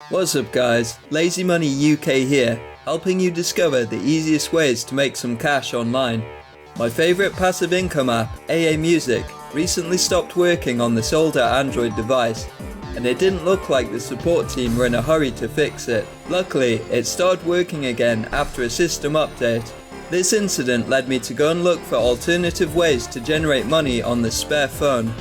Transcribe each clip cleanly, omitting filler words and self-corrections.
What's up guys, Lazy Money UK here, helping you discover the easiest ways to make some cash online. My favourite passive income app, AAMusic, recently stopped working on this older Android device, and it didn't look like the support team were in a hurry to fix it. Luckily, it started working again after a system update. This incident led me to go and look for alternative ways to generate money on the spare phone.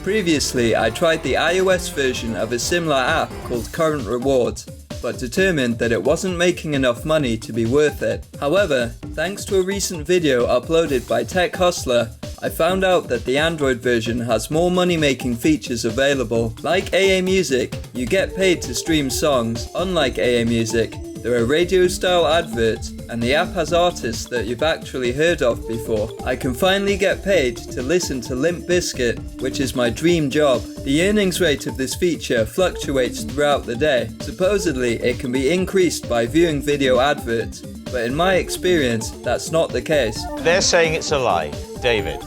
Previously, I tried the iOS version of a similar app called Current Rewards, but determined that it wasn't making enough money to be worth it. However, thanks to a recent video uploaded by Tech Hustler, I found out that the Android version has more money-making features available. Like AAMusic, you get paid to stream songs. Unlike AAMusic, there are radio-style adverts, and the app has artists that you've actually heard of before. I can finally get paid to listen to Limp Bizkit, which is my dream job. The earnings rate of this feature fluctuates throughout the day. Supposedly, it can be increased by viewing video adverts, but in my experience, that's not the case. They're saying it's a lie. David,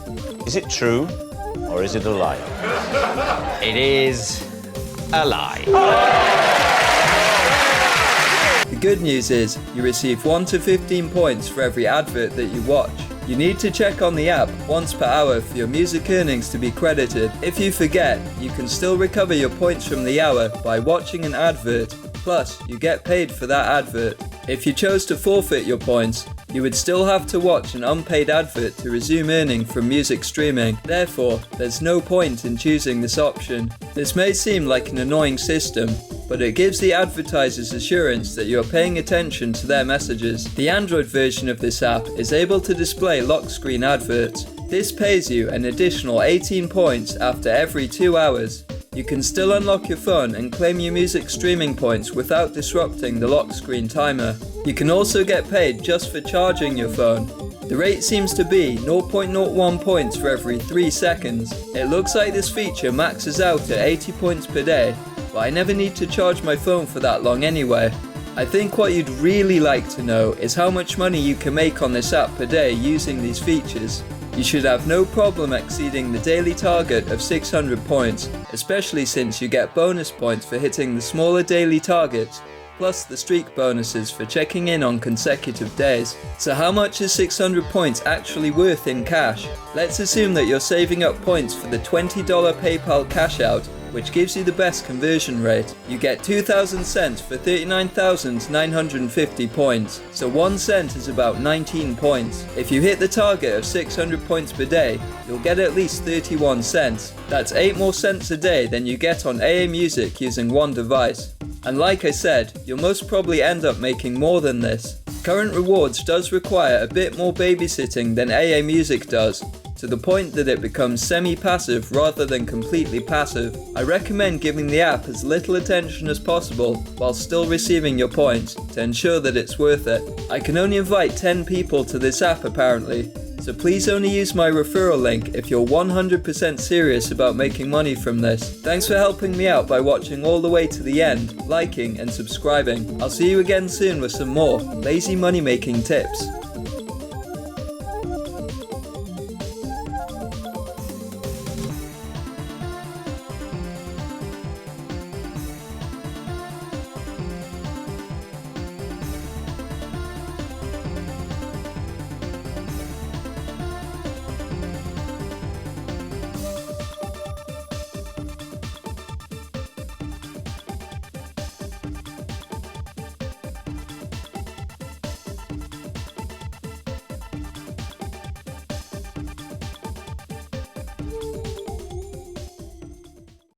is it true or is it a lie? It is a lie. The good news is, you receive 1 to 15 points for every advert that you watch. You need to check on the app once per hour for your music earnings to be credited. If you forget, you can still recover your points from the hour by watching an advert, plus you get paid for that advert. If you chose to forfeit your points, you would still have to watch an unpaid advert to resume earning from music streaming. Therefore, there's no point in choosing this option. This may seem like an annoying system, but it gives the advertisers assurance that you are paying attention to their messages. The Android version of this app is able to display lock screen adverts. This pays you an additional 18 points after every 2 hours. You can still unlock your phone and claim your music streaming points without disrupting the lock screen timer. You can also get paid just for charging your phone. The rate seems to be 0.01 points for every 3 seconds. It looks like this feature maxes out at 80 points per day, but I never need to charge my phone for that long anyway. I think what you'd really like to know is how much money you can make on this app per day using these features. You should have no problem exceeding the daily target of 600 points, especially since you get bonus points for hitting the smaller daily targets, plus the streak bonuses for checking in on consecutive days. So how much is 600 points actually worth in cash? Let's assume that you're saving up points for the $20 PayPal cash out, which gives you the best conversion rate. You get 2,000 cents for 39,950 points, so 1 cent is about 19 points. If you hit the target of 600 points per day, you'll get at least 31 cents. That's 8 more cents a day than you get on AAMusic using one device. And like I said, you'll most probably end up making more than this. Current Rewards does require a bit more babysitting than AAMusic does, to the point that it becomes semi-passive rather than completely passive. I recommend giving the app as little attention as possible while still receiving your points to ensure that it's worth it. I can only invite 10 people to this app apparently, so please only use my referral link if you're 100% serious about making money from this. Thanks for helping me out by watching all the way to the end, liking and subscribing. I'll see you again soon with some more lazy money making tips.